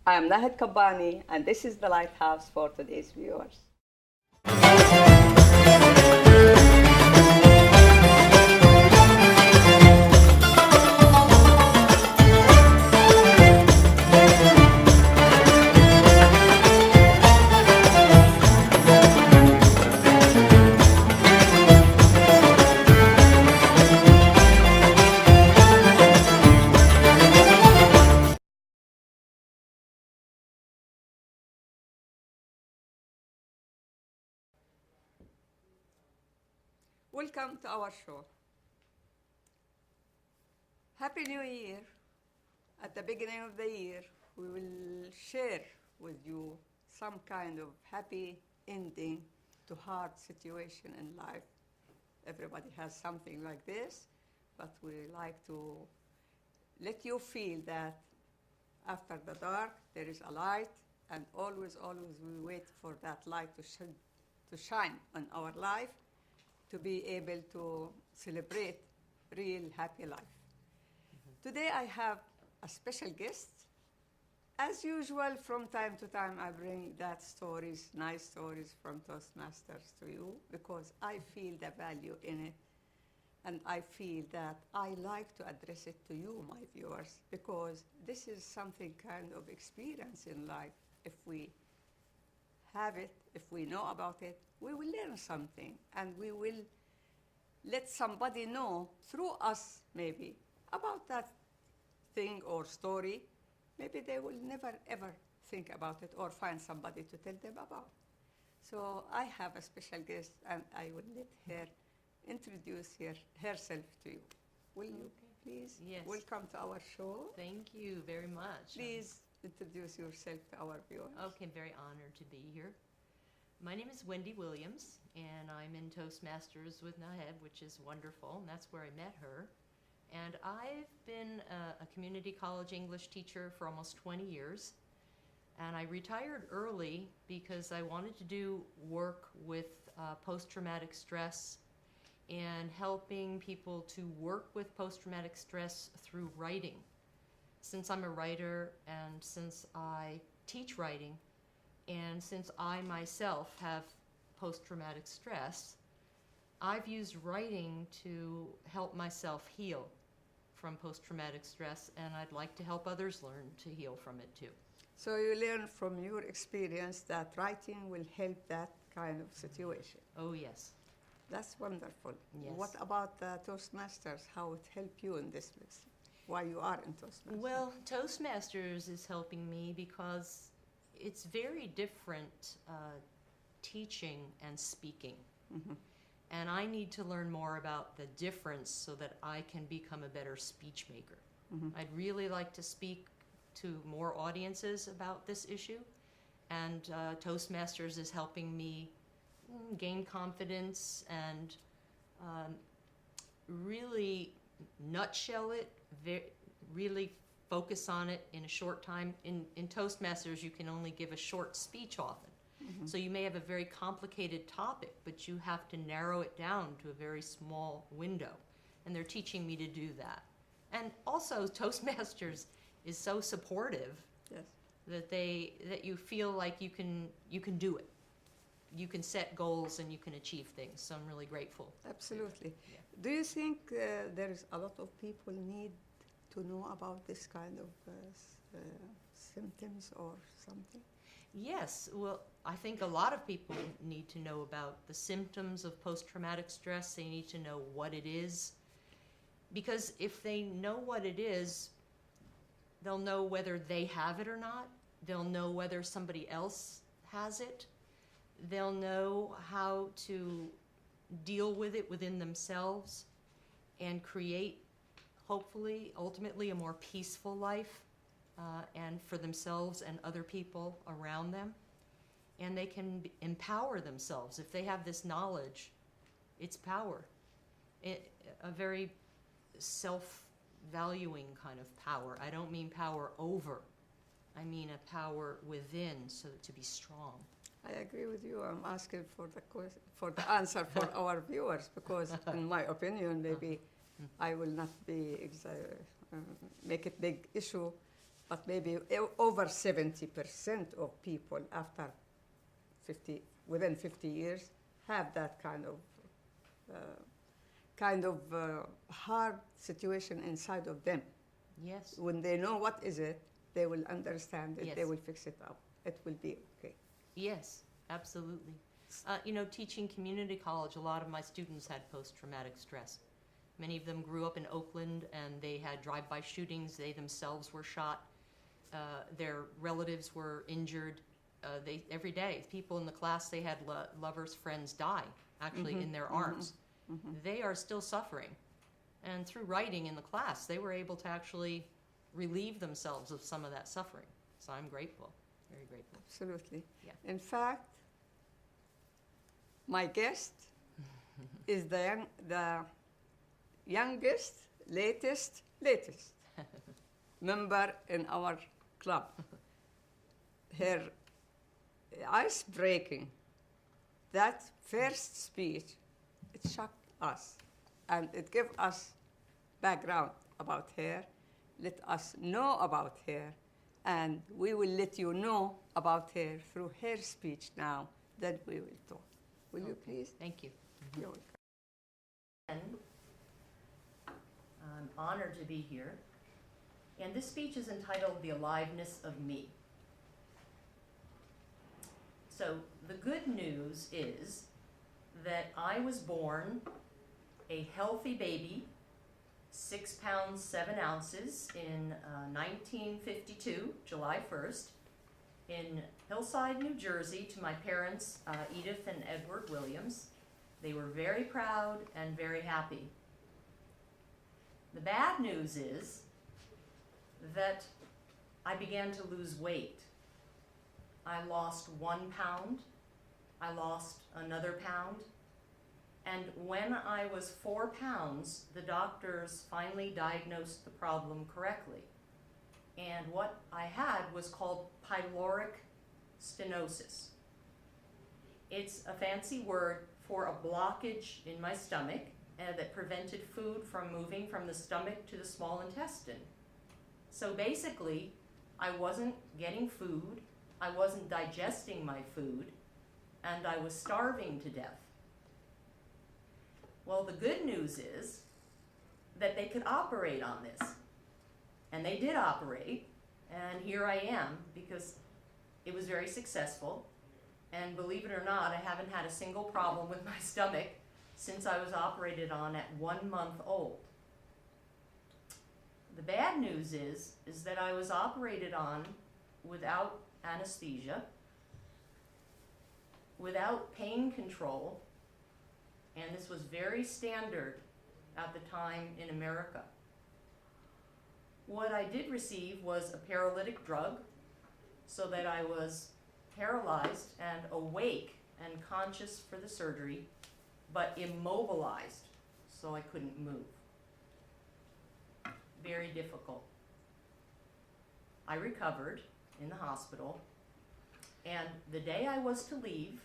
I am Nahid Kabbani, and this is the Lighthouse for today's viewers. Welcome to our show. Happy New Year. At the beginning of the year, we will share with you some kind of happy ending to hard situation in life. Everybody has something like this, but we like to let you feel that after the dark, there is a light, and always, always we wait for that light to shine on our life, to be able to celebrate real happy life. Today I have a special guest. As usual, from time to time I bring that stories, nice stories from Toastmasters to you, because I feel the value in it, and I feel that I like to address it to you, my viewers, because this is something kind of experience in life. If we have it, if we know about it, we will learn something, and we will let somebody know through us maybe about that thing or story. Maybe they will never ever think about it or find somebody to tell them about. So I have a special guest, and I will let her introduce herself to you. Will you please? Yes. Welcome to our show. Thank you very much. Please introduce yourself to our viewers. Okay, very honored to be here. My name is Wendy Williams, and I'm in Toastmasters with Nahid, which is wonderful, and that's where I met her. And I've been a community college English teacher for almost 20 years, and I retired early because I wanted to do work with post-traumatic stress and helping people to work with post-traumatic stress through writing. Since I'm a writer, and since I teach writing, and since I myself have post-traumatic stress, I've used writing to help myself heal from post-traumatic stress, and I'd like to help others learn to heal from it too. So you learn from your experience that writing will help that kind of situation. Oh, yes. That's wonderful. Yes. What about the Toastmasters? How it helped you in this list? Why you are in Toastmasters? Well, Toastmasters is helping me because it's very different teaching and speaking. Mm-hmm. And I need to learn more about the difference so that I can become a better speech maker. Mm-hmm. I'd really like to speak to more audiences about this issue, and Toastmasters is helping me gain confidence and really nutshell it, really focus on it in a short time. In Toastmasters, you can only give a short speech often. Mm-hmm. So you may have a very complicated topic, but you have to narrow it down to a very small window. And they're teaching me to do that. And also, Toastmasters is so supportive. Yes. that you feel like you can do it. You can set goals and you can achieve things. So I'm really grateful. Absolutely. Yeah. Do you think there is a lot of people need to know about this kind of symptoms or something? Yes, well, I think a lot of people need to know about the symptoms of post-traumatic stress. They need to know what it is. Because if they know what it is, they'll know whether they have it or not. They'll know whether somebody else has it. They'll know how to deal with it within themselves and create, hopefully, ultimately, a more peaceful life. And for themselves and other people around them. And they can empower themselves. If they have this knowledge, it's power. A very self-valuing kind of power. I don't mean power over. I mean a power within, so to be strong. I agree with you. I'm asking for the answer for our viewers, because in my opinion, maybe I will not be make it big issue but maybe over 70% of people after 50, within 50 years, have that kind of hard situation inside of them. Yes. When they know what is it, they will understand it, Yes. they will fix it up. It will be okay. Yes, absolutely. Teaching community college, a lot of my students had post-traumatic stress. Many of them grew up in Oakland and they had drive-by shootings. They themselves were shot. Their relatives were injured. Every day, people in the class, they had lovers, friends die, actually, in their arms. They are still suffering. And through writing in the class, they were able to actually relieve themselves of some of that suffering. So I'm grateful, very grateful. Absolutely. Yeah. In fact, my guest is the youngest, latest member in our club. Her ice-breaking, that first speech, it shocked us. And it gave us background about her, let us know about her, and we will let you know about her through her speech now that we will talk. Will you please? Thank you. You're welcome. And I'm honored to be here. And this speech is entitled The Aliveness of Me. So the good news is that I was born a healthy baby, 6 pounds, 7 ounces in 1952, July 1st, in Hillside, New Jersey, to my parents, Edith and Edward Williams. They were very proud and very happy. The bad news is that I began to lose weight. I lost 1 pound, I lost another pound, and when I was 4 pounds, the doctors finally diagnosed the problem correctly. And what I had was called pyloric stenosis. It's a fancy word for a blockage in my stomach that prevented food from moving from the stomach to the small intestine. So basically, I wasn't getting food, I wasn't digesting my food, and I was starving to death. Well, the good news is that they could operate on this. And they did operate, and here I am, because it was very successful. And believe it or not, I haven't had a single problem with my stomach since I was operated on at 1 month old. The bad news is that I was operated on without anesthesia, without pain control, and this was very standard at the time in America. What I did receive was a paralytic drug so that I was paralyzed and awake and conscious for the surgery, but immobilized so I couldn't move. Very difficult. I recovered in the hospital, and the day I was to leave,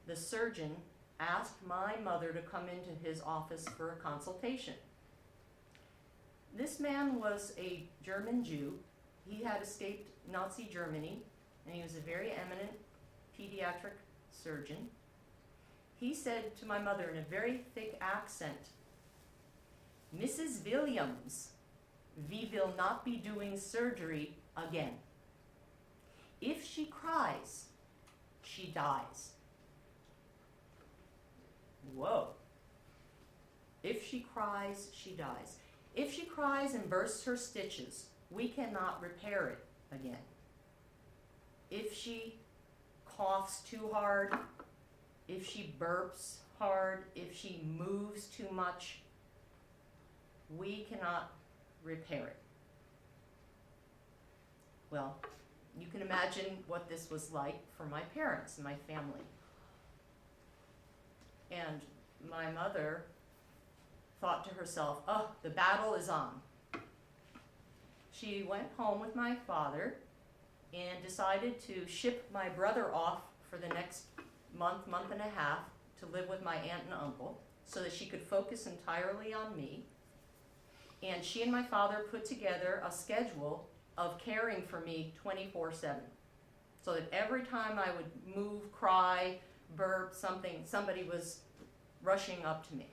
the surgeon asked my mother to come into his office for a consultation. This man was a German Jew. He had escaped Nazi Germany, and he was a very eminent pediatric surgeon. He said to my mother in a very thick accent, "Mrs. Williams, we will not be doing surgery again. If she cries, she dies." Whoa. If she cries, she dies. If she cries and bursts her stitches, we cannot repair it again. If she coughs too hard, if she burps hard, if she moves too much, we cannot repair it. Well, you can imagine what this was like for my parents and my family. And my mother thought to herself, "Oh, the battle is on." She went home with my father and decided to ship my brother off for the next month and a half to live with my aunt and uncle so that she could focus entirely on me. And she and my father put together a schedule of caring for me 24/7. So that every time I would move, cry, burp, something, somebody was rushing up to me.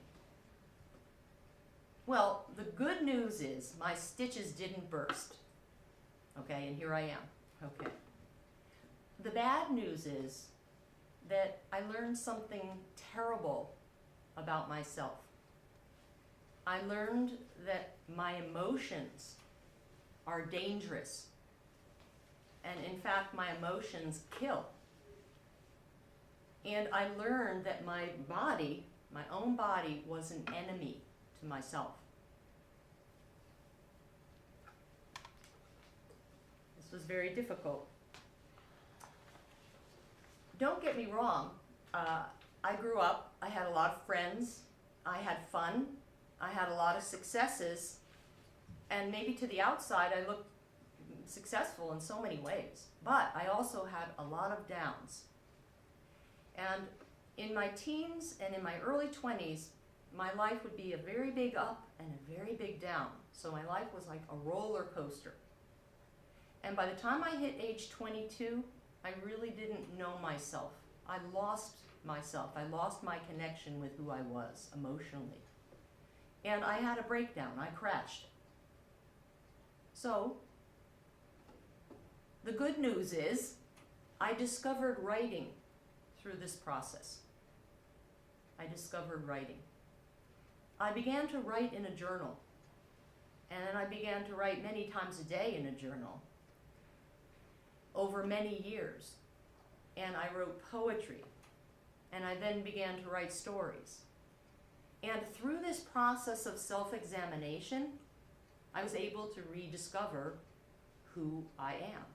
Well, the good news is my stitches didn't burst. Okay, and here I am. Okay. The bad news is that I learned something terrible about myself. I learned that my emotions are dangerous. And in fact, my emotions kill. And I learned that my body, my own body, was an enemy to myself. This was very difficult. Don't get me wrong, I grew up, I had a lot of friends, I had fun, I had a lot of successes, and maybe to the outside I looked successful in so many ways, but I also had a lot of downs. And in my teens and in my early 20s, my life would be a very big up and a very big down. So my life was like a roller coaster. And by the time I hit age 22, I really didn't know myself. I lost myself. I lost my connection with who I was emotionally. And I had a breakdown. I crashed. So the good news is I discovered writing through this process. I discovered writing. I began to write in a journal. And then I began to write many times a day in a journal over many years. And I wrote poetry. And I then began to write stories. And through this process of self-examination, I was able to rediscover who I am.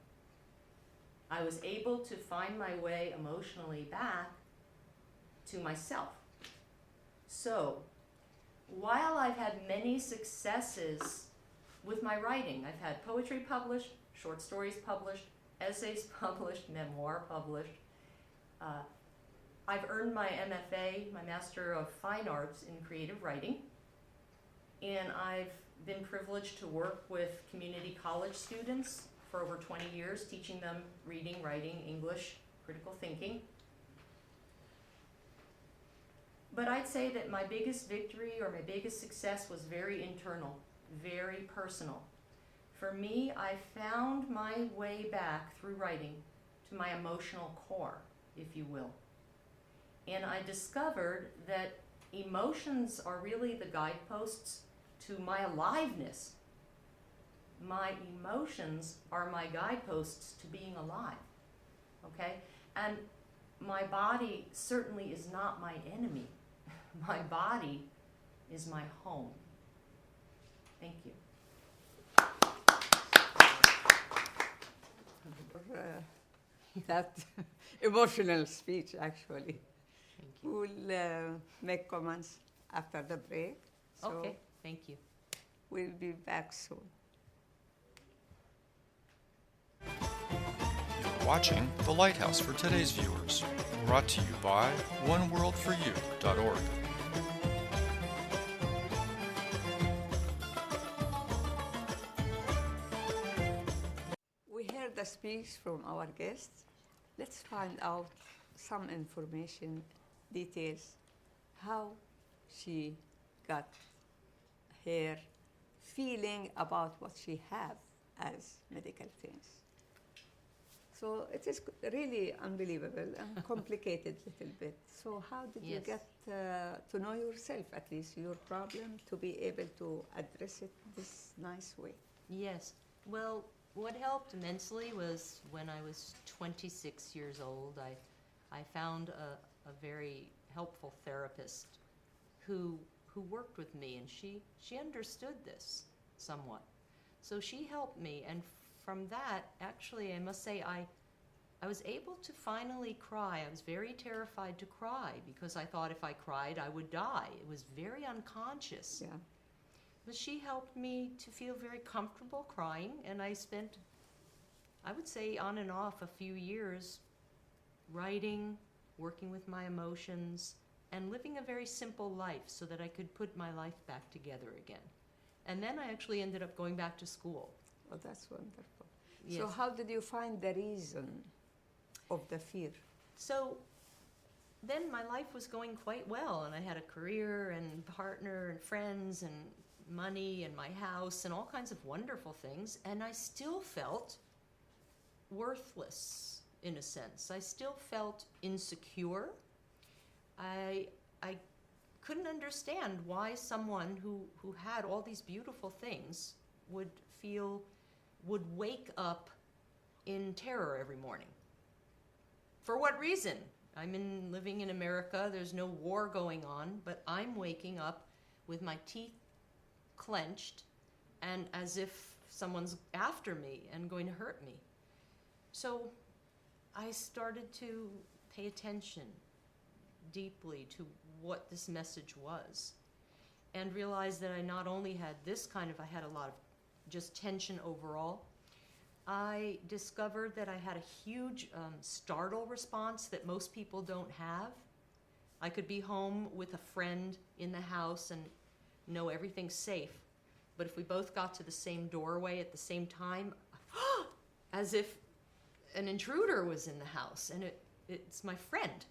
I was able to find my way emotionally back to myself. So, while I've had many successes with my writing, I've had poetry published, short stories published, essays published, memoir published. I've earned my MFA, my Master of Fine Arts in Creative Writing, and I've been privileged to work with community college students for over 20 years, teaching them reading, writing, English, critical thinking. But I'd say that my biggest victory or my biggest success was very internal, very personal. For me, I found my way back through writing to my emotional core, if you will. And I discovered that emotions are really the guideposts to my aliveness. My emotions are my guideposts to being alive, okay? And my body certainly is not my enemy. My body is my home. Thank you. That emotional speech, actually. Thank you. We'll make comments after the break. So Okay, thank you. we'll be back soon. You're watching The Lighthouse for today's viewers, brought to you by oneworldforyou.org. We heard the speech from our guests. Let's find out some information, details, how she got her feeling about what she have as medical things. So it is really unbelievable and complicated little bit. So how did you Yes. get to know yourself, at least your problem, to be able to address it this nice way? Yes. Well, what helped immensely was when I was 26 years old, I found a very helpful therapist who worked with me, and she understood this somewhat. So she helped me, and from that, actually, I must say, I was able to finally cry. I was very terrified to cry because I thought if I cried, I would die. It was very unconscious. Yeah. But she helped me to feel very comfortable crying, and I spent, I would say, on and off a few years writing, working with my emotions, and living a very simple life so that I could put my life back together again. And then I actually ended up going back to school. Oh, that's wonderful. Yes. So how did you find the reason of the fear? So then my life was going quite well, and I had a career and partner and friends and money and my house and all kinds of wonderful things, and I still felt worthless in a sense. I still felt insecure. I couldn't understand why someone who had all these beautiful things would wake up in terror every morning. For what reason? Living in America, there's no war going on, but I'm waking up with my teeth clenched and as if someone's after me and going to hurt me. So I started to pay attention deeply to what this message was and realized that I not only had I had a lot of just tension overall. I discovered that I had a huge startle response that most people don't have. I could be home with a friend in the house and know everything's safe, but if we both got to the same doorway at the same time, as if an intruder was in the house, and it's my friend.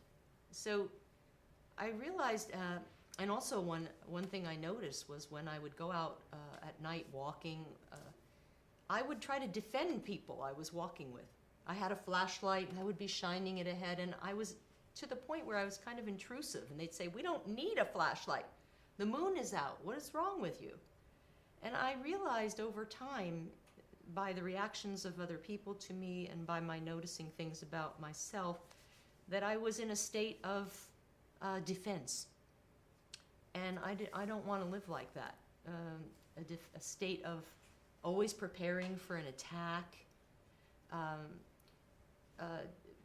So I realized, and also one thing I noticed was when I would go out at night walking, I would try to defend people I was walking with. I had a flashlight and I would be shining it ahead, and I was to the point where I was kind of intrusive, and they'd say, "We don't need a flashlight. The moon is out. What is wrong with you?" And I realized over time, by the reactions of other people to me and by my noticing things about myself, that I was in a state of defense. And I don't want to live like that. A state of always preparing for an attack,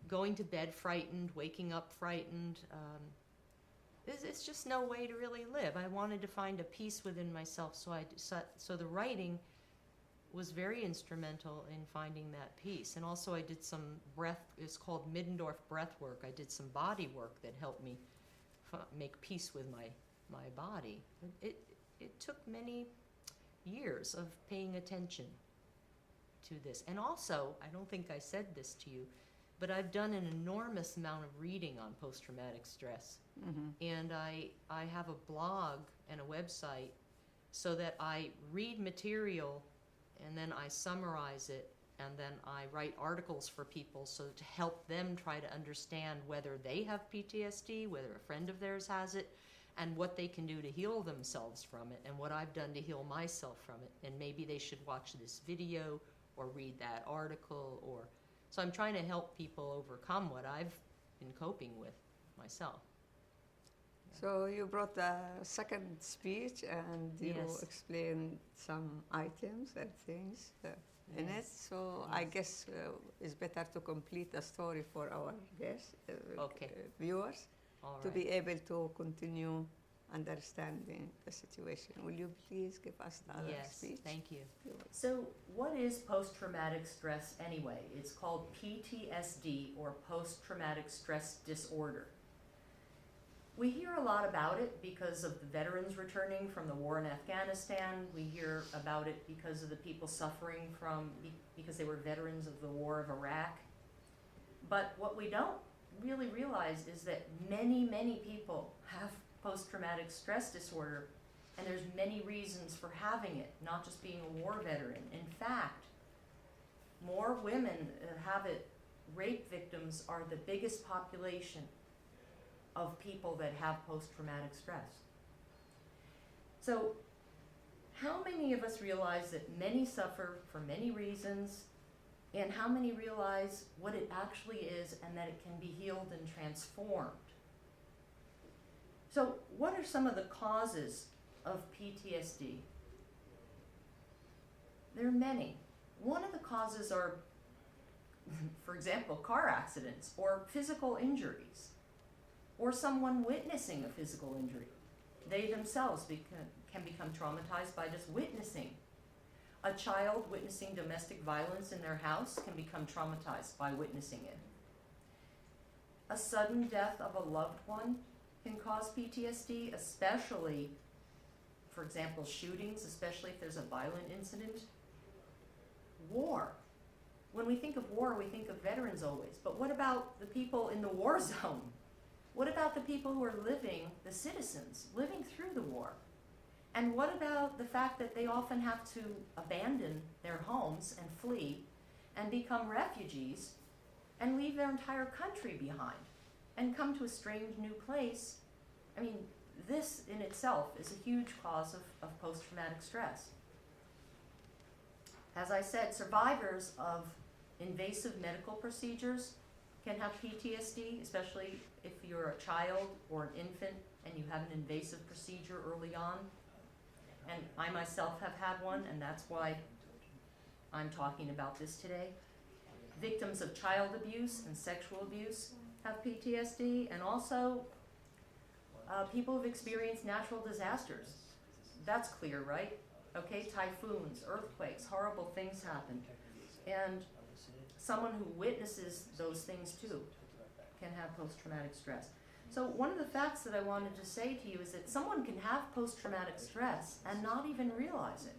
going to bed frightened, waking up frightened. It's just no way to really live. I wanted to find a peace within myself, so the writing was very instrumental in finding that peace. And also I did some breath, it's called Middendorf breath work. I did some body work that helped me make peace with my body. It took many years of paying attention to this. And also, I don't think I said this to you, but I've done an enormous amount of reading on post-traumatic stress. Mm-hmm. And I have a blog and a website so that I read material and then I summarize it, and then I write articles for people so to help them try to understand whether they have PTSD, whether a friend of theirs has it, and what they can do to heal themselves from it, and what I've done to heal myself from it. And maybe they should watch this video or read that article. So I'm trying to help people overcome what I've been coping with myself. So you brought the second speech and you Yes. explained some items and things in it. So I guess it's better to complete the story for our guests, Okay. viewers, All to right. be able to continue understanding the situation. Will you please give us the other Yes, speech? thank you. You're welcome. So what is post-traumatic stress anyway? It's called PTSD, or post-traumatic stress disorder. We hear a lot about it because of the veterans returning from the war in Afghanistan. We hear about it because of the people suffering because they were veterans of the war of Iraq. But what we don't really realize is that many, many people have post-traumatic stress disorder, and there's many reasons for having it, not just being a war veteran. In fact, more women have it. Rape victims are the biggest population of people that have post-traumatic stress. So how many of us realize that many suffer for many reasons, and how many realize what it actually is and that it can be healed and transformed? So what are some of the causes of PTSD? There are many. One of the causes are, for example, car accidents or physical injuries, or someone witnessing a physical injury. They themselves can become traumatized by just witnessing. A child witnessing domestic violence in their house can become traumatized by witnessing it. A sudden death of a loved one can cause PTSD, especially, for example, shootings, especially if there's a violent incident. when we think of war, we think of veterans always. But what about the people in the war zone? What about the people who are living, the citizens, living through the war? And what about the fact that they often have to abandon their homes and flee and become refugees and leave their entire country behind and come to a strange new place? I mean, this in itself is a huge cause of post-traumatic stress. As I said, survivors of invasive medical procedures can have PTSD, especially if you're a child or an infant and you have an invasive procedure early on. And I myself have had one, and that's why I'm talking about this today. Victims of child abuse and sexual abuse have PTSD, and also people who've experienced natural disasters. That's clear, right? Okay, typhoons, earthquakes, horrible things happen. And someone who witnesses those things too can have post-traumatic stress. So one of the facts that I wanted to say to you is that someone can have post-traumatic stress and not even realize it.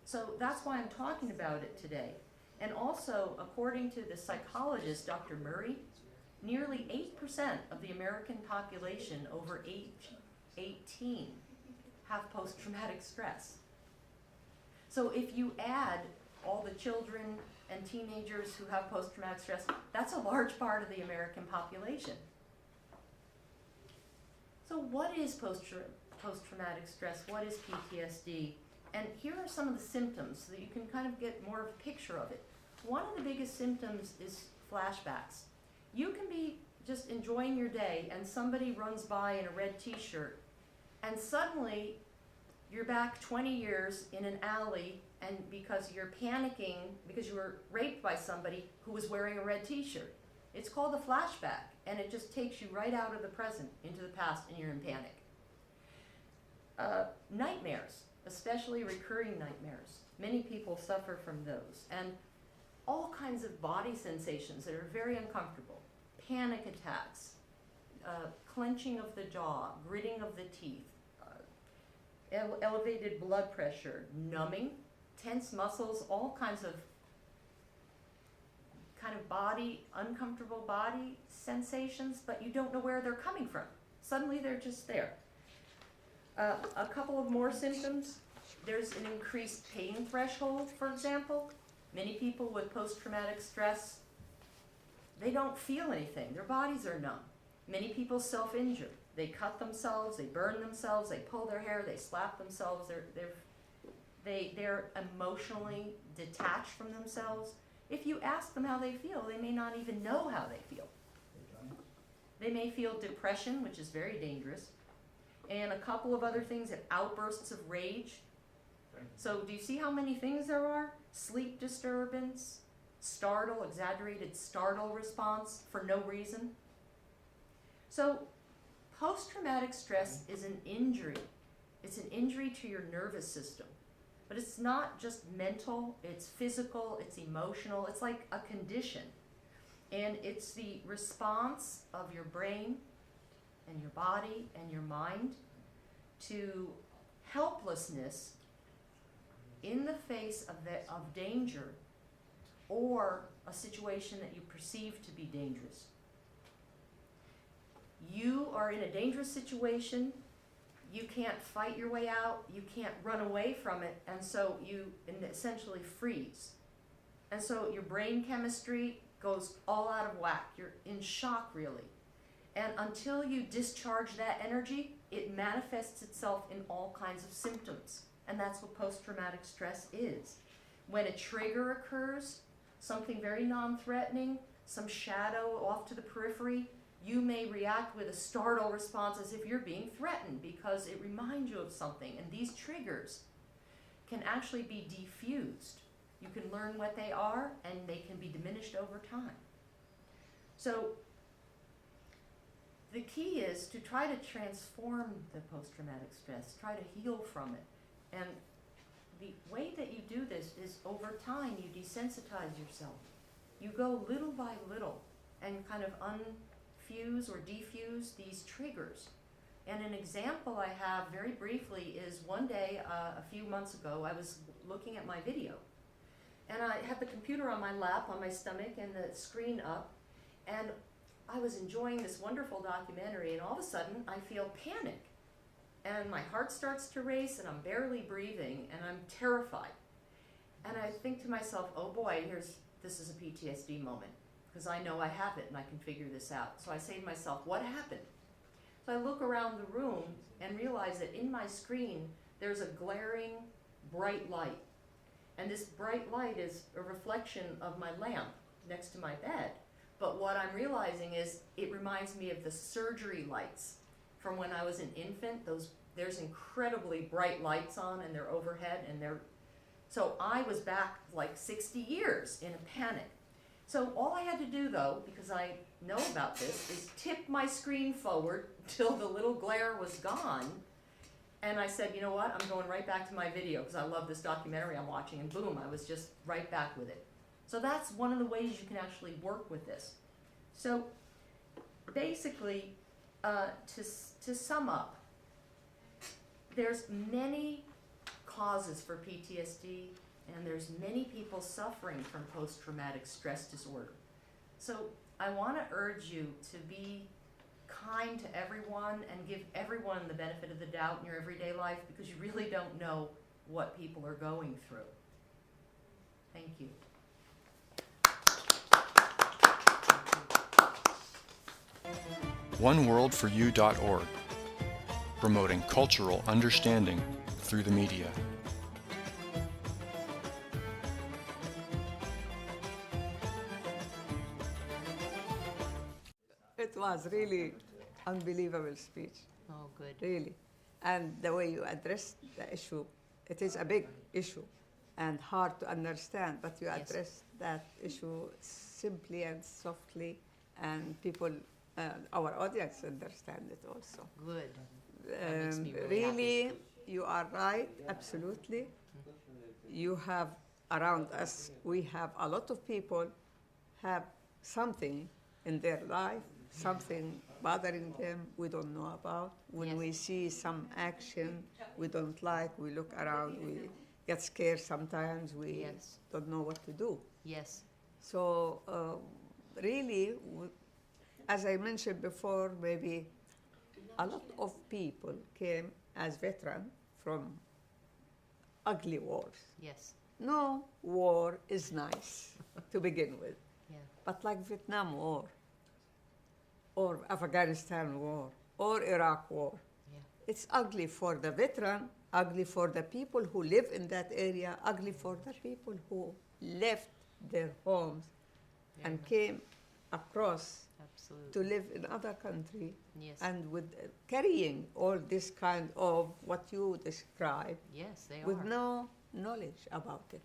So that's why I'm talking about it today. And also, according to the psychologist, Dr. Murray, nearly 8% of the American population over age 18 have post-traumatic stress. So if you add all the children and teenagers who have post-traumatic stress, that's a large part of the American population. So what is post-traumatic stress? What is PTSD? And here are some of the symptoms so that you can kind of get more of a picture of it. One of the biggest symptoms is flashbacks. You can be just enjoying your day and somebody runs by in a red t-shirt and suddenly you're back 20 years in an alley, and because you're panicking because you were raped by somebody who was wearing a red t-shirt. It's called a flashback, and it just takes you right out of the present into the past, and you're in panic. Nightmares, especially recurring nightmares. Many people suffer from those. And all kinds of body sensations that are very uncomfortable. Panic attacks, clenching of the jaw, gritting of the teeth, elevated blood pressure, numbing, tense muscles, all kinds of body, uncomfortable body sensations, but you don't know where they're coming from. Suddenly they're just there. A couple of more symptoms. There's an increased pain threshold, for example. Many people with post-traumatic stress, they don't feel anything. Their bodies are numb. Many people self-injure. They cut themselves, they burn themselves, they pull their hair, they slap themselves. They're emotionally detached from themselves. If you ask them how they feel, they may not even know how they feel. They may feel depression, which is very dangerous, and a couple of other things, outbursts of rage. So do you see how many things there are? Sleep disturbance, exaggerated startle response for no reason. So post-traumatic stress is an injury. It's an injury to your nervous system. But it's not just mental, it's physical, it's emotional, it's like a condition. And it's the response of your brain and your body and your mind to helplessness in the face of danger or a situation that you perceive to be dangerous. You are in a dangerous situation, you can't fight your way out, you can't run away from it, and so you essentially freeze. And so your brain chemistry goes all out of whack. You're in shock, really. And until you discharge that energy, it manifests itself in all kinds of symptoms. And that's what post-traumatic stress is. When a trigger occurs, something very non-threatening, some shadow off to the periphery, you may react with a startle response as if you're being threatened because it reminds you of something. And these triggers can actually be diffused. You can learn what they are, and they can be diminished over time. So the key is to try to transform the post-traumatic stress, try to heal from it. And the way that you do this is over time you desensitize yourself. You go little by little and kind of unfuse or defuse these triggers. And an example I have very briefly is one day a few months ago I was looking at my video, And I had the computer on my lap, on my stomach, and the screen up, and I was enjoying this wonderful documentary, and all of a sudden I feel panic. And my heart starts to race, and I'm barely breathing, and I'm terrified. And I think to myself, oh boy, this is a PTSD moment, because I know I have it and I can figure this out. So I say to myself, what happened? So I look around the room and realize that in my screen there's a glaring bright light. And this bright light is a reflection of my lamp next to my bed. But what I'm realizing is it reminds me of the surgery lights from when I was an infant. There's incredibly bright lights on, and they're overhead, and so I was back like 60 years in a panic. So all I had to do, though, because I know about this, is tip my screen forward till the little glare was gone. And I said, you know what, I'm going right back to my video because I love this documentary I'm watching, and boom, I was just right back with it. So that's one of the ways you can actually work with this. So basically, to sum up, there's many causes for PTSD, and there's many people suffering from post-traumatic stress disorder. So I want to urge you to be kind to everyone and give everyone the benefit of the doubt in your everyday life, because you really don't know what people are going through. Thank you. oneworldforyou.org, promoting cultural understanding through the media. It was really unbelievable speech, Oh, good. really. And the way you addressed the issue, it is a big issue and hard to understand, but you Yes. addressed that issue simply and softly, and people, our audience understand it also. Good. That makes me really Really, you are right, absolutely. You have around us, we have a lot of people have something in their life, something bothering them we don't know about. When Yes. we see some action we don't like, we look around, we get scared sometimes, we Yes. don't know what to do. Yes. So really, as I mentioned before, maybe a lot of people came as veterans from ugly wars. Yes. No war is nice to begin with, Yeah. but like Vietnam War, or Afghanistan War, or Iraq War, Yeah. it's ugly for the veteran, ugly for the people who live in that area, ugly for the people who left their homes Very and much. came across Absolutely. to live in other country, Yes. and with carrying all this kind of what you describe Yes, they with are. no knowledge about it.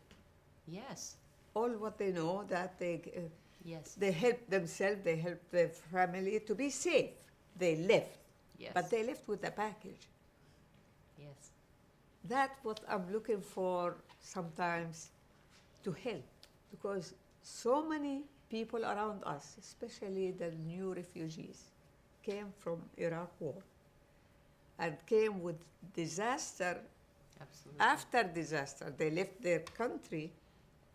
Yes. All what they know that Yes. they help themselves, they help their family to be safe. They left, Yes. but they left with a package. Yes. That's what I'm looking for sometimes to help, because so many people around us, especially the new refugees, came from Iraq War and came with disaster. Absolutely. After disaster, they left their country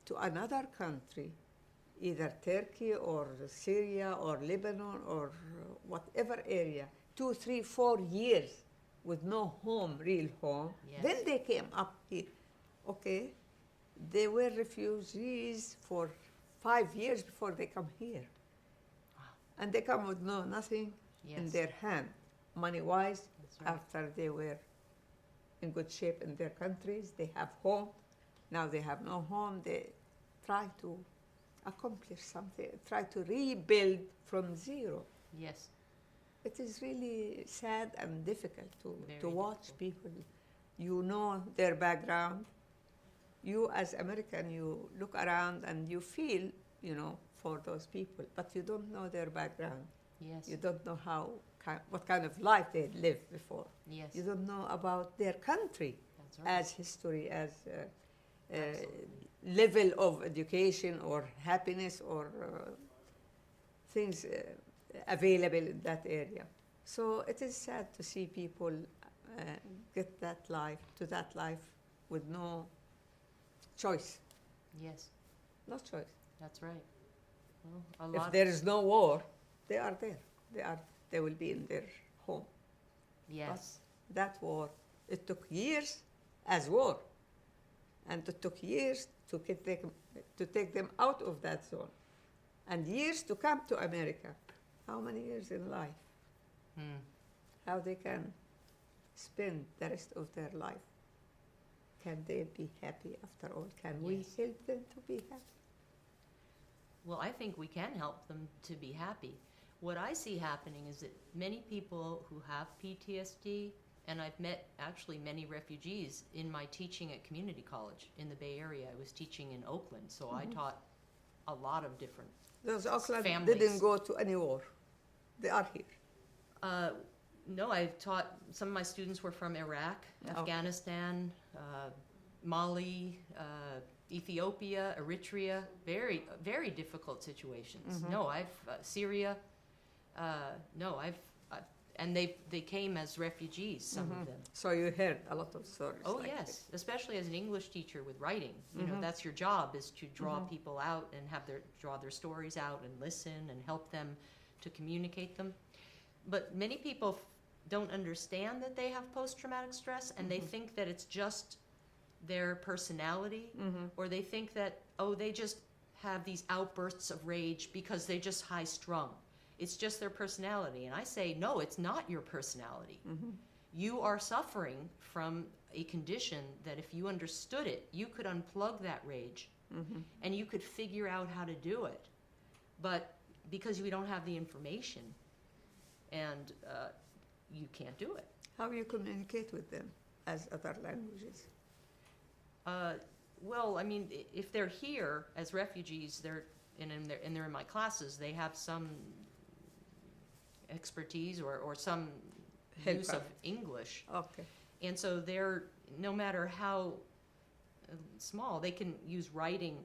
to another country, either Turkey or Syria or Lebanon or whatever area, 2, 3, 4 years with no home, real home. Yes. Then they came up here. Okay, they were refugees for 5 years before they come here. And they come with nothing in Yes. their hand, money-wise, That's right. after they were in good shape in their countries. They have home. Now they have no home. They try to accomplish something, try to rebuild from zero. Yes. It is really sad and difficult Very to watch difficult. people. You know their background. You as American, you look around and you feel, for those people, but you don't know their background. Yes. You don't know what kind of life they lived before. Yes. You don't know about their country That's right. as history, as Absolutely. level of education or happiness or things available in that area. So it is sad to see people get to that life with no choice. Yes. No choice. That's right. Well, a If lot. there is no war, they are there. They will be in their home. Yes. That war, it took years as war, and it took years to take them out of that zone, and years to come to America. How many years in life? How they can spend the rest of their life? Can they be happy after all? Can we Yes. help them to be happy? Well, I think we can help them to be happy. What I see happening is that many people who have PTSD, and I've met actually many refugees in my teaching at community college in the Bay Area. I was teaching in Oakland, so I taught a lot of different Those Auckland families. didn't go to any war. They are here. No, I've taught, some of my students were from Iraq, Okay. Afghanistan, Mali, Ethiopia, Eritrea, very, very difficult situations. No, Syria, and they came as refugees, some of them. So you heard a lot of stories. Oh, like yes, this. especially as an English teacher with writing. You know, that's your job, is to draw people out and draw their stories out and listen and help them to communicate them. But many people don't understand that they have post-traumatic stress, and they think that it's just their personality, or they think that, oh, they just have these outbursts of rage because they're just high-strung. It's just their personality. And I say, no, it's not your personality. You are suffering from a condition that if you understood it, you could unplug that rage and you could figure out how to do it. But because we don't have the information, and you can't do it. How you communicate with them as other languages? Well, I mean, if they're here as refugees, they're in my classes, they have some expertise or some use of English. Okay. And so they're, no matter how small, they can use writing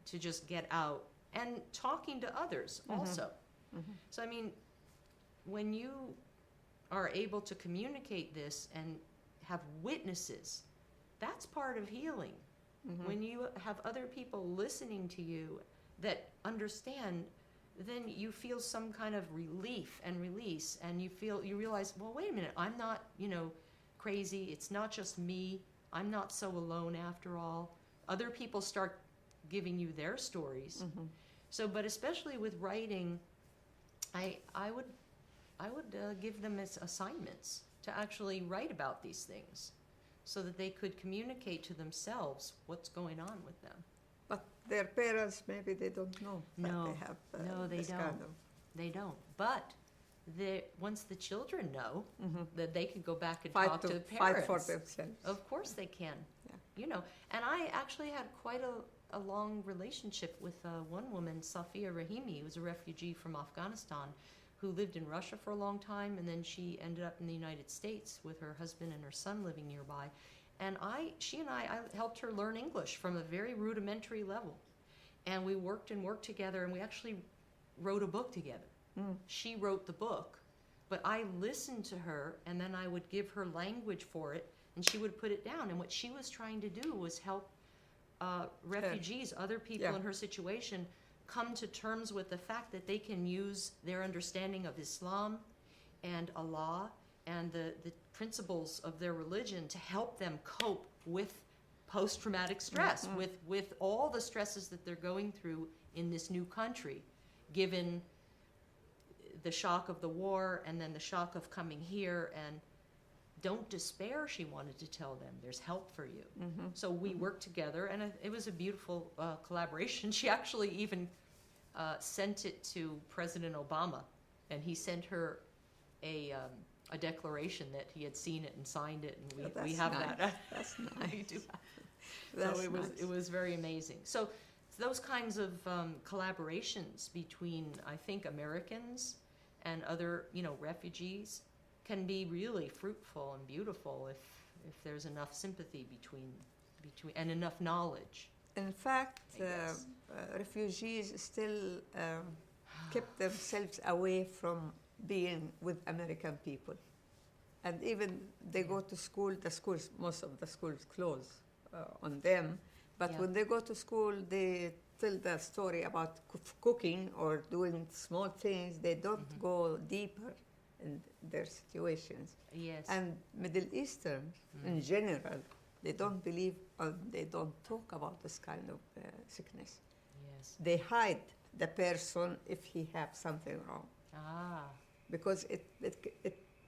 to just get out, and talking to others also. So, I mean, when you are able to communicate this and have witnesses, that's part of healing. When you have other people listening to you that understand, then you feel some kind of relief and release, and you realize, well, wait a minute, I'm not, crazy. It's not just me. I'm not so alone after all. Other people start giving you their stories. So, but especially with writing, I would give them as assignments to actually write about these things, so that they could communicate to themselves what's going on with them. But their parents, maybe they don't know that they have No, they this don't. kind of... They don't. But once the children know that they can go back and Fight talk to the parents. Fight for themselves. Of course they can. Yeah. And I actually had quite a long relationship with one woman, Safia Rahimi, who was a refugee from Afghanistan, who lived in Russia for a long time, and then she ended up in the United States with her husband and her son living nearby. And she and I helped her learn English from a very rudimentary level. And we worked together, and we actually wrote a book together. She wrote the book, but I listened to her, and then I would give her language for it, and she would put it down. And what she was trying to do was help refugees, other people in her situation, come to terms with the fact that they can use their understanding of Islam and Allah and the principles of their religion to help them cope with post-traumatic stress, with all the stresses that they're going through in this new country, given the shock of the war and then the shock of coming here. And don't despair, she wanted to tell them. There's help for you. So we worked together, and it was a beautiful collaboration. She actually even sent it to President Obama, and he sent her a declaration that he had seen it and signed it, and we have nice. that. That's nice. We do have That's so nice. it was very amazing. So those kinds of collaborations between, I think, Americans and other, refugees can be really fruitful and beautiful if there's enough sympathy between and enough knowledge. In fact, I guess. refugees still kept themselves away from being with American people. And even they go to school, most of the schools close on them But Yeah. when they go to school, they tell the story about cooking or doing small things. They don't go deeper in their situations. Yes. And Middle Eastern, in general, they don't believe or they don't talk about this kind of sickness. Yes. They hide the person if he have something wrong Ah. because it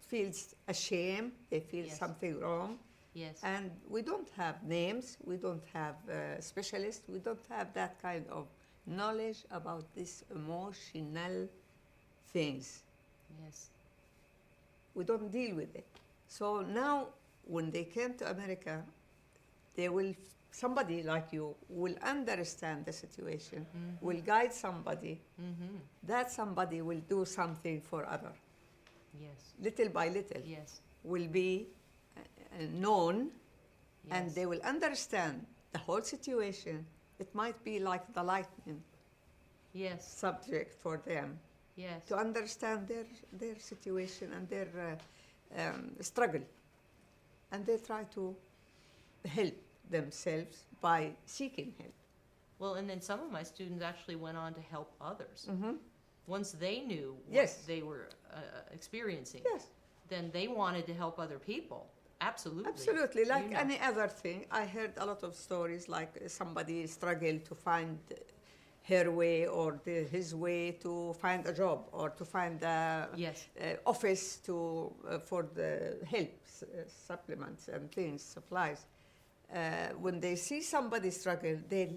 feels ashamed. They feel Yes. something wrong. Yes. And we don't have names, we don't have specialists, we don't have that kind of knowledge about these emotional things. Yes. We don't deal with it. So now, when they came to America, they will, somebody like you will understand the situation, will guide somebody. That somebody will do something for other. Yes. Little by little, Yes. will be known, and Yes. they will understand the whole situation. It might be like the lightning Yes. subject for them Yes. to understand their situation and their struggle. And they try to help themselves by seeking help. Well, and then some of my students actually went on to help others. Once they knew what Yes. they were experiencing, Yes, then they wanted to help other people. Absolutely. absolutely. Like You know. any other thing, I heard a lot of stories like somebody struggled to find her way or his way to find a job or to find a Yes. office to for the help, supplements and things, supplies. When they see somebody struggle, they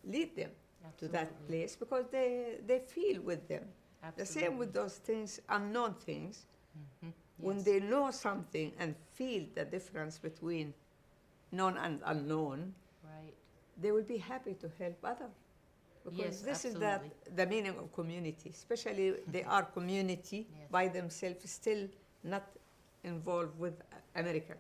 lead them to that Absolutely. place because they feel with them. The same with Absolutely. those things, unknown things. When Yes. they know something and feel the difference between known and unknown, Right. they will be happy to help others. Because Yes, this is absolutely. the meaning of community. Especially they are community Yes. by themselves, still not involved with America.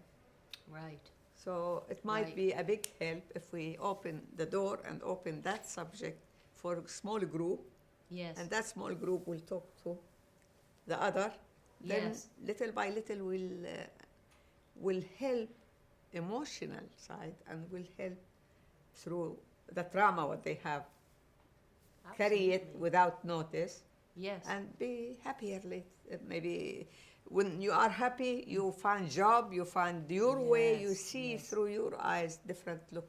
Right. So it might Right. be a big help if we open the door and open that subject for a small group, Yes. and that small group will talk to the other. Then Yes. little by little will help emotional side and will help through the trauma what they have. Carry it Absolutely. without notice Yes. and be happier later. Maybe when you are happy, you find job, you find your way, you Yes, see yes. through your eyes different look.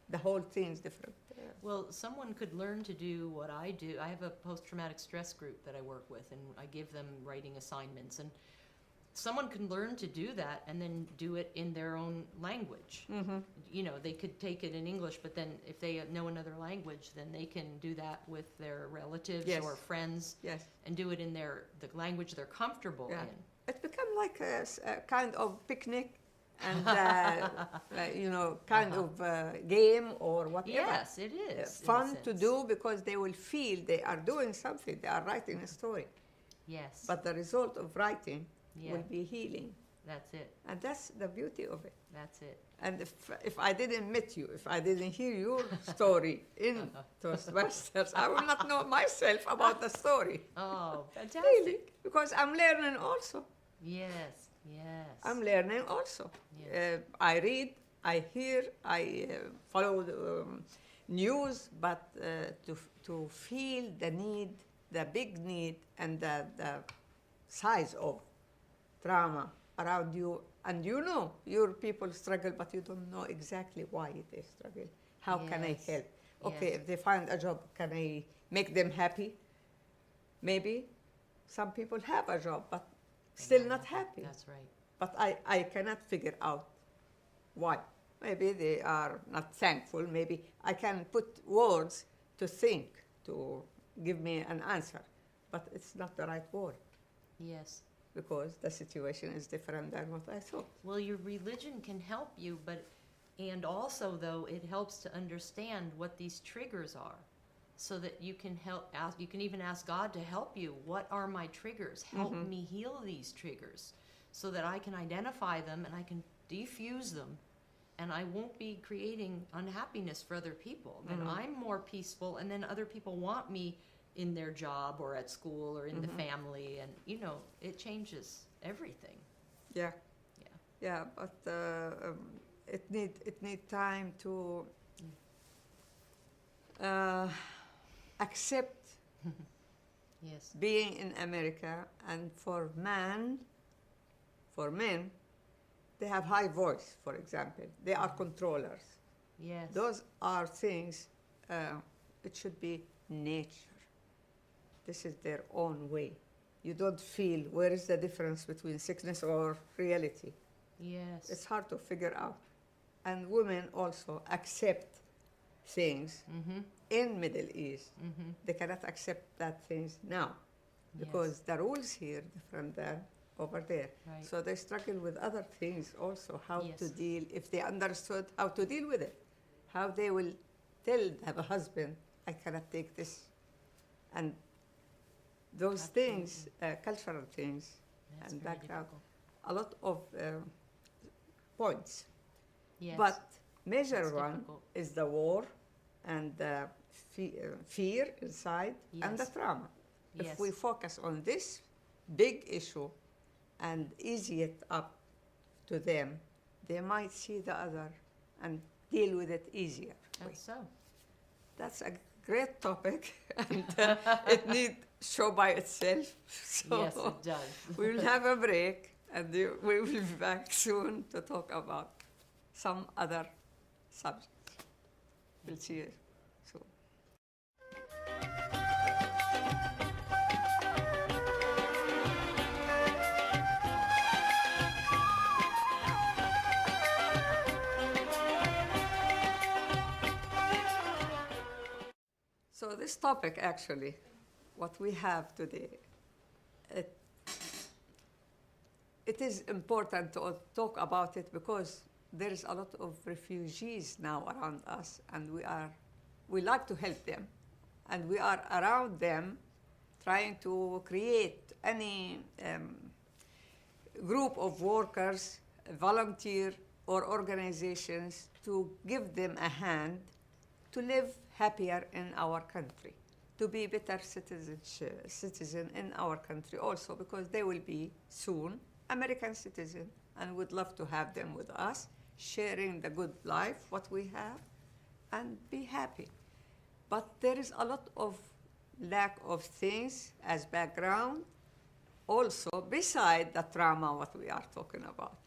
The whole thing's different. Well, someone could learn to do what I do. I have a post-traumatic stress group that I work with, and I give them writing assignments. And someone can learn to do that and then do it in their own language. You know, they could take it in English, but then if they know another language, then they can do that with their relatives Yes. or friends Yes. and do it in the language they're comfortable Yeah. in. It become like a kind of picnic and, kind of game or whatever. Yes, it is. in a Fun to sense. do because they will feel they are doing something. They are writing a story. Yes. But the result of writing Yeah. will be healing. That's it. And that's the beauty of it. That's it. And if I didn't meet you, if I didn't hear your story in Toastmasters, I will not know myself about the story. Oh, fantastic. Really, because I'm learning also. Yes. Yes. I'm learning also. Yes. I read, I hear, I follow the news, but to feel the need, the big need, and the size of trauma around you, and you know your people struggle, but you don't know exactly why they struggle. How can I Yes. help? Okay, Yes. if they find a job, can I make them happy? Maybe some people have a job, but still not happy. That's right. But I cannot figure out why. Maybe they are not thankful. Maybe I can put words to think, to give me an answer. But it's not the right word Yes. because the situation is different than what I thought. Well, your religion can help you, and also though it helps to understand what these triggers are, so that you can you can even ask God to help you. What are my triggers? Help me heal these triggers, so that I can identify them and I can defuse them, and I won't be creating unhappiness for other people. Then I'm more peaceful, and then other people want me in their job or at school or in the family, and it changes everything. Yeah. Yeah. Yeah, but it need time to accept Yes. being in America, and for men, they have high voice, for example. They are controllers. Yes. Those are things, it should be nature. This is their own way. You don't feel where is the difference between sickness or reality. Yes. It's hard to figure out. And women also accept things in Middle East. They cannot accept that things now because the rules here different than over there. Right. So they struggle with other things also, how Yes. to deal, if they understood how to deal with it, how they will tell the husband, I cannot take this. And those things, cultural things That's and very background, difficult. a lot of points. Yes. But major It's one difficult. is the war and the fear inside and the Yes. trauma. Yes. If we focus on this big issue and ease it up to them, they might see the other and deal with it easier. That's so. That's a great topic, and it needs show by itself. So Yes, it does. we will have a break, and we will be back soon to talk about some other subjects. We'll see you soon. So this topic, actually, what we have today, it is important to talk about it because there is a lot of refugees now around us, and we like to help them, and we are around them trying to create any group of workers, volunteer or organizations to give them a hand to live happier in our country, to be better citizen in our country also, because they will be soon American citizen, and would love to have them with us, sharing the good life, what we have, and be happy. But there is a lot of lack of things as background, also beside the trauma what we are talking about.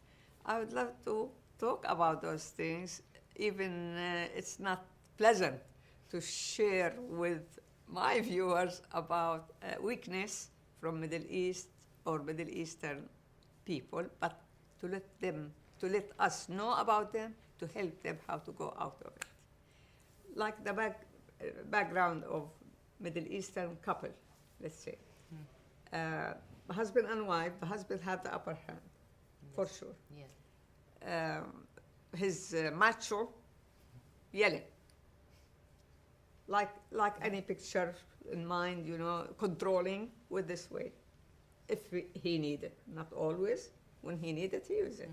I would love to talk about those things, even it's not pleasant to share with my viewers about weakness from Middle East or Middle Eastern people, but to let us know about them, to help them how to go out of it. Like the background of Middle Eastern couple, let's say. Husband and wife, the husband had the upper hand, for sure. Yes. His macho yelling, like any picture in mind, controlling with this way. If he needed, not always. When he needed, he used it.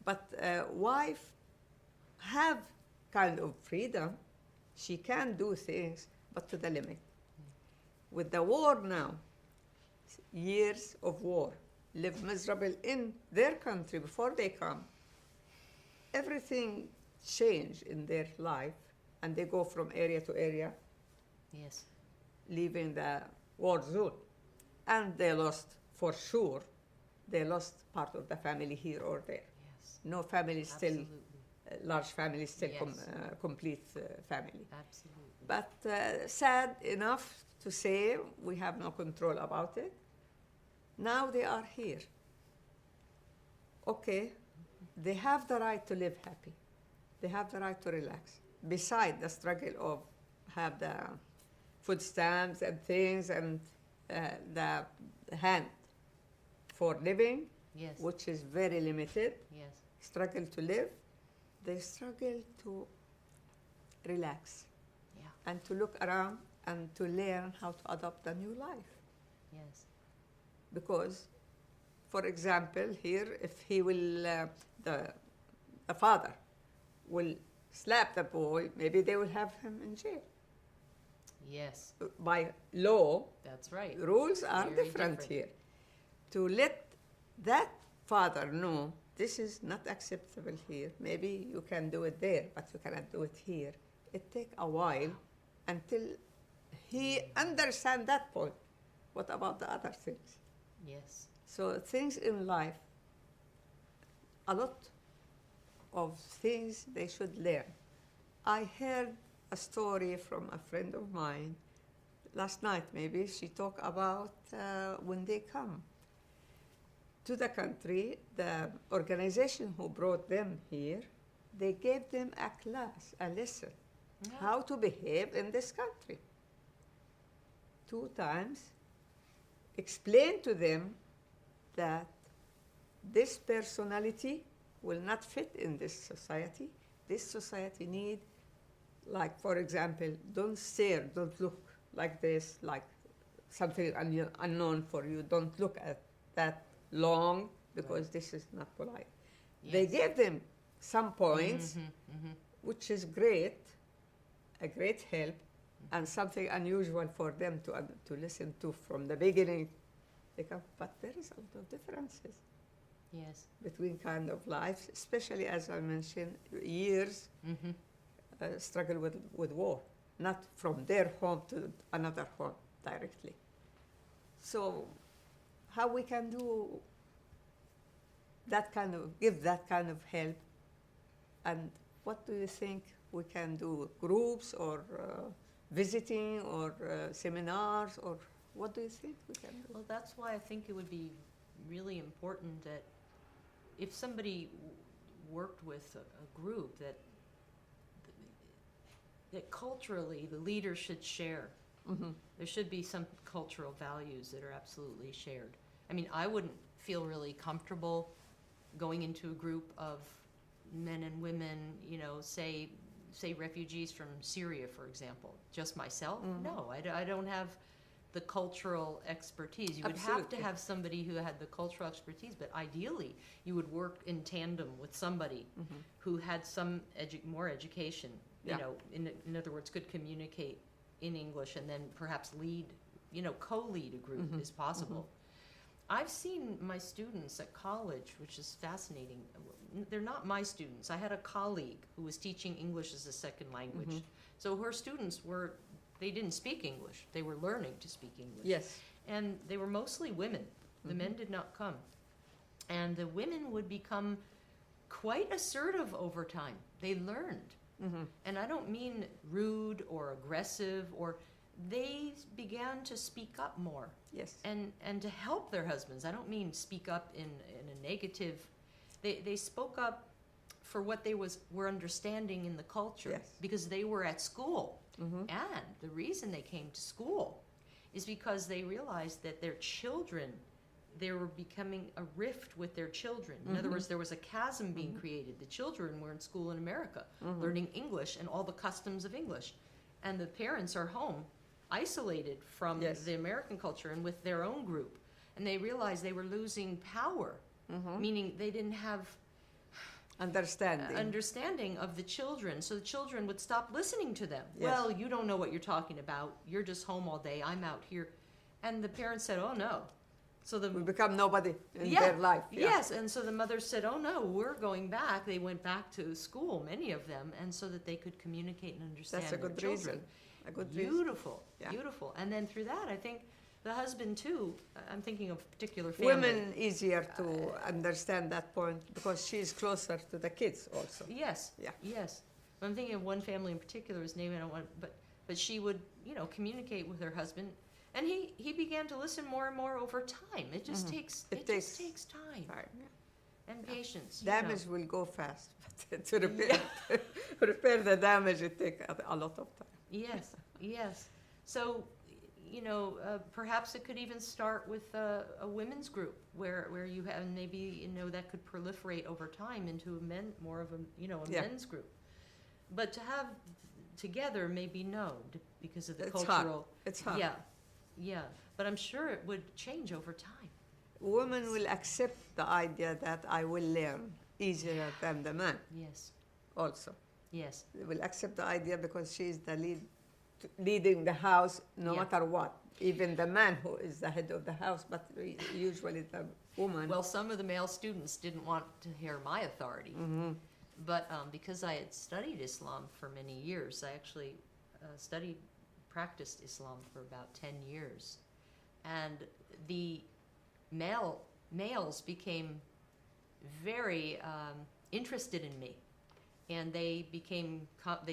But wife have kind of freedom. She can do things, but to the limit. With the war now, years of war, live miserable in their country before they come. Everything changed in their life, and they go from area to area, Yes. leaving the war zone. And they lost, for sure, they lost part of the family here or there. Yes. No family still, Absolutely. large family still Yes. complete family. Absolutely. But sad enough to say we have no control about it. Now they are here. Okay, they have the right to live happy. They have the right to relax. Beside the struggle of have the food stamps and things and the hand for living, Yes. which is very limited, Yes. struggle to live, they struggle to relax Yeah. and to look around and to learn how to adopt a new life. Yes. Because, for example, here, if he will, the father will slap the boy, maybe they will have him in jail. Yes. By law, That's right. rules are Very different different. here. To let that father know this is not acceptable here. Maybe you can do it there, but you cannot do it here. It takes a while until he understands that point. What about the other things? Yes. So things in life, a lot of things they should learn. I heard a story from a friend of mine last night, maybe. She talked about when they come to the country, the organization who brought them here, they gave them a class, a lesson, how to behave in this country. 2 times, explain to them that this personality will not fit in this society. This society need, like, for example, don't stare, don't look like this, like something unknown for you. Don't look at that long because this is not polite. Yes. They gave them some points, which is great, a great help, and something unusual for them to listen to from the beginning. But there is a lot of differences. Yes. Between kind of lives, especially as I mentioned, years struggle with war, not from their home to another home directly. So how we can do that kind of, give that kind of help, and what do you think we can do? Groups or visiting or seminars, or what do you think we can do? Well, that's why I think it would be really important that if somebody worked with a group, that culturally the leaders should share. There should be some cultural values that are absolutely shared. I mean, I wouldn't feel really comfortable going into a group of men and women, you know, say refugees from Syria, for example, just myself. No, I don't have the cultural expertise. You would have to have somebody who had the cultural expertise, but ideally you would work in tandem with somebody who had some more education, you know, in other words, could communicate in English and then perhaps lead, you know, co-lead a group is possible. I've seen my students at college, which is fascinating. They're not my students. I had a colleague who was teaching English as a second language. So her students they didn't speak English. They were learning to speak English. Yes. And they were mostly women. The men did not come. And the women would become quite assertive over time. They learned. And I don't mean rude or aggressive, or they began to speak up more. Yes. And to help their husbands. I don't mean speak up in a negative. They spoke up for what they were understanding in the culture. Yes. Because they were at school. And the reason they came to school is because they realized that their children, they were becoming a rift with their children. In other words, there was a chasm being created. The children were in school in America, learning English and all the customs of English. And the parents are home, isolated from the American culture and with their own group. And they realized they were losing power, meaning they didn't have understanding of the children. So the children would stop listening to them. Yes. Well, you don't know what you're talking about. You're just home all day. I'm out here. And the parents said, oh, no. So we become nobody in their life. Yes, and so the mother said, oh, no, we're going back. They went back to school, many of them, and so that they could communicate and understand That's a good their reason. children. A good Beautiful, reason. beautiful. And then through that, I think the husband, too, I'm thinking of a particular family. Women easier to understand that point because she's closer to the kids also. Yes, yes. I'm thinking of one family in particular, his name I don't want, but she would, you know, communicate with her husband. And he began to listen more and more over time. It just takes just takes time and patience. Damage will go fast, but to repair the damage, it takes a lot of time. Yes, yes. So, you know, perhaps it could even start with a women's group where you have maybe, you know, that could proliferate over time into more of a men's group. But to have together, maybe no, because of the cultural. It's hard. Yeah, but I'm sure it would change over time. Women will accept the idea that I will learn easier than the man. Yes. Also. Yes. They will accept the idea because she is the leading the house no matter what. Even the man who is the head of the house, but usually the woman. Well, some of the male students didn't want to hear my authority. But because I had studied Islam for many years, I actually studied practiced Islam for about 10 years. And the males became very interested in me. And they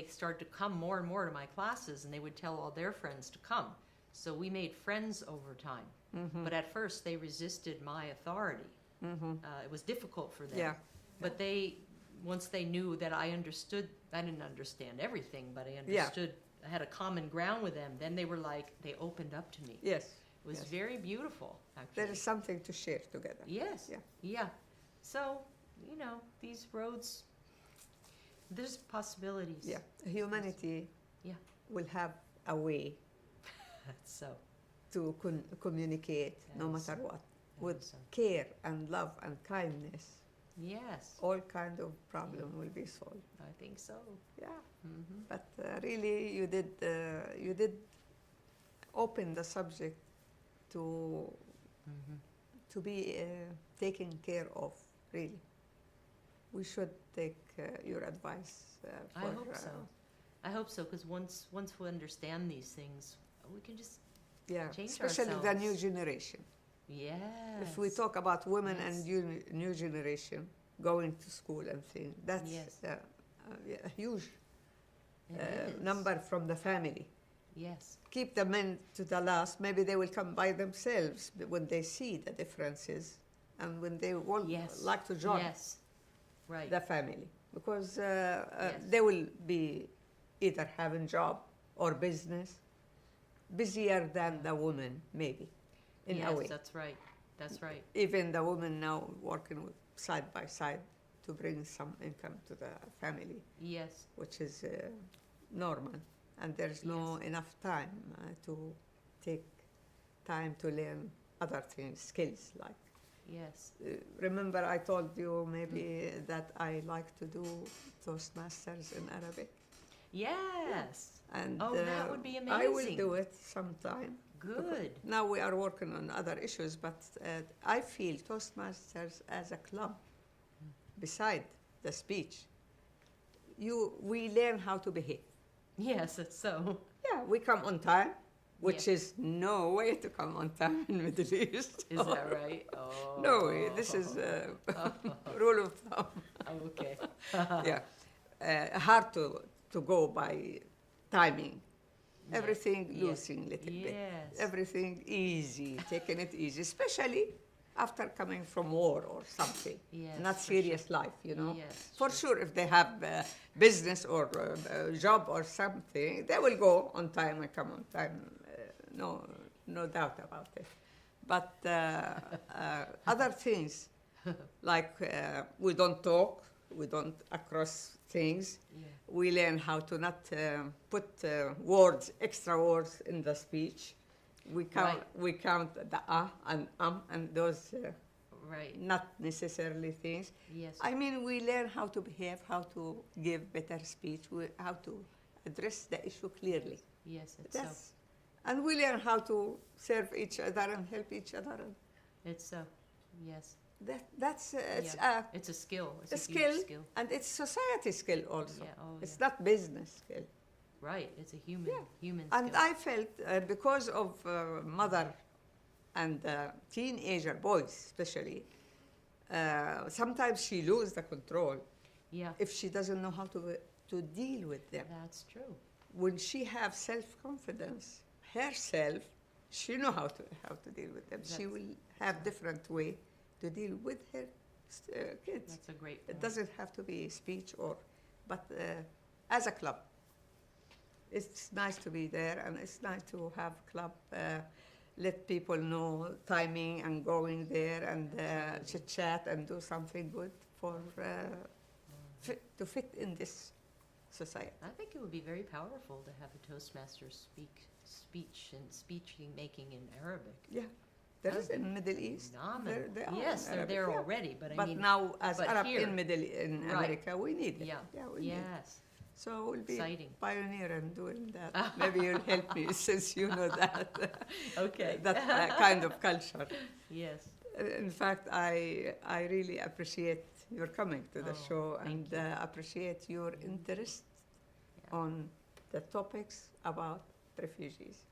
started to come more and more to my classes, and they would tell all their friends to come. So we made friends over time. Mm-hmm. But at first they resisted my authority. Mm-hmm. It was difficult for them. Yeah. But once they knew that I understood, I didn't understand everything, but I understood, I had a common ground with them, then they opened up to me. Yes. It was very beautiful, actually. There is something to share together. Yes. Yeah. Yeah. So, these roads, there's possibilities. Yeah. Humanity Yeah. will have a way So, to communicate no Yes. matter what, that with is so. care and love and kindness. Yes, All kind of problem will be solved. I think so. Yeah. Mm-hmm. But really, you did open the subject to Mm-hmm. be taken care of. Really, we should take your advice. I hope so. I hope so, because once we understand these things, we can just Yeah, change especially the new ourselves. generation. yes. If we talk about women Yes. and new generation going to school and things, that's Yes. a huge It is. number from the family. Yes. Keep the men to the last. Maybe they will come by themselves when they see the differences and when they will Yes. like to join Yes. Right. the family, because Yes. they will be either having job or business, busier than the woman, maybe, in yes, a way. that's right. That's right. Even the woman now working with side by side to bring some income to the family, Yes. which is normal. And there's no enough time to take time to learn other things, skills like. Yes. Remember I told you maybe that I like to do Toastmasters in Arabic? Yes. And Oh, that would be I will amazing. do it sometime. Good. Now we are working on other issues, but I feel Toastmasters as a club, beside the speech, we learn how to behave. Yes, it's so. Yeah, we come on time, which Yeah. is no way to come on time in Middle East. Is that right? Oh. No way. This is rule of thumb. Okay. Yeah, hard to go by timing. Yes. Everything Yes. losing a little bit. Yes. Everything easy, taking it easy, especially after coming from war or something. Yes, Not for serious life, you know. Yes, For sure, if they have business or job or something, they will go on time and come on time. No doubt about it. But other things, like we don't talk, we don't across things. Yeah. We learn how to not put words, extra words in the speech. We count the and those Right. not necessarily things. Yes. I mean, we learn how to behave, how to give better speech, how to address the issue clearly. Yes, it's so. And we learn how to serve each other and help each other. It's so. Yes. That's It's a skill. It's a a skill, huge skill. and it's society skill also. Yeah. Oh, It's yeah. not business skill. Right. It's a human. Yeah. Human And skill. I felt because of mother and teenager boys especially, sometimes she loses the control Yeah. if she doesn't know how to deal with them. That's true. When she have self-confidence herself, she know how to deal with them. She That's- will have different way to deal with her kids. That's a great point. It doesn't have to be speech but as a club, it's nice to be there, and it's nice to have club. Let people know timing and going there and chit chat and do something good for to fit in this society. I think it would be very powerful to have a Toastmaster speech and speech making in Arabic. Yeah, there That is would in Middle East. Phenomenal. They are Yes, in they're Arabic, there yeah. already, but I But mean. now, as but Arab here- in Right. America, we need it. Yeah. We need it. Yes. So we'll be Exciting. pioneer in doing that. Maybe you'll help me since you know that. Okay. that kind of culture. Yes. In fact, I really appreciate your coming to the Oh, show thank and you. appreciate your interest Yeah. on the topics about refugees.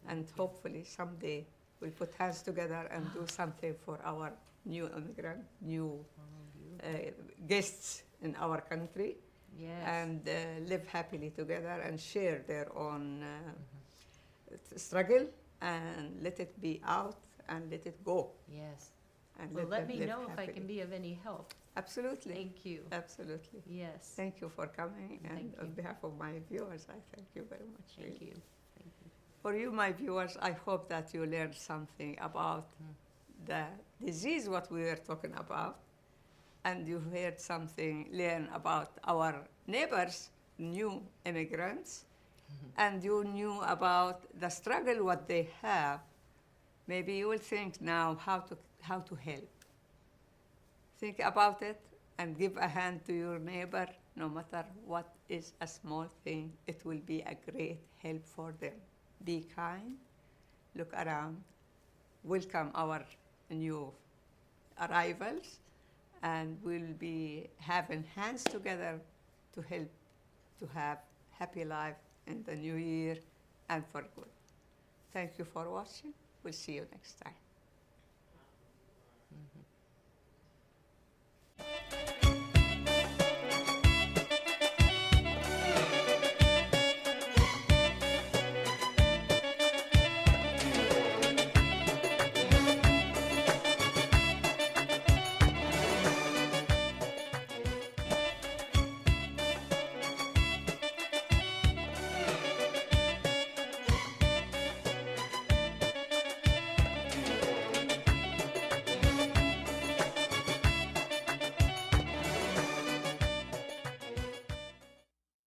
And hopefully someday we'll put hands together and do something for our new immigrant, new guests in our country. Yes. And live happily together and share their own struggle and let it be out and let it go. Yes. And Well, let them me live know if I happily. can be of any help. Absolutely. Thank you. Absolutely. Yes. Thank you for coming. And Thank on you. behalf of my viewers, I thank you very much. Thank really. you. Thank you. For you, my viewers, I hope that you learned something about the disease what we were talking about, and you heard something, learn about our neighbors, new immigrants, and you knew about the struggle what they have. Maybe you will think now how to help. Think about it and give a hand to your neighbor, no matter what is a small thing. It will be a great help for them. Be kind, look around, welcome our new arrivals, and we'll be having hands together to help to have happy life in the new year and for good. Thank you for watching. We'll see you next time.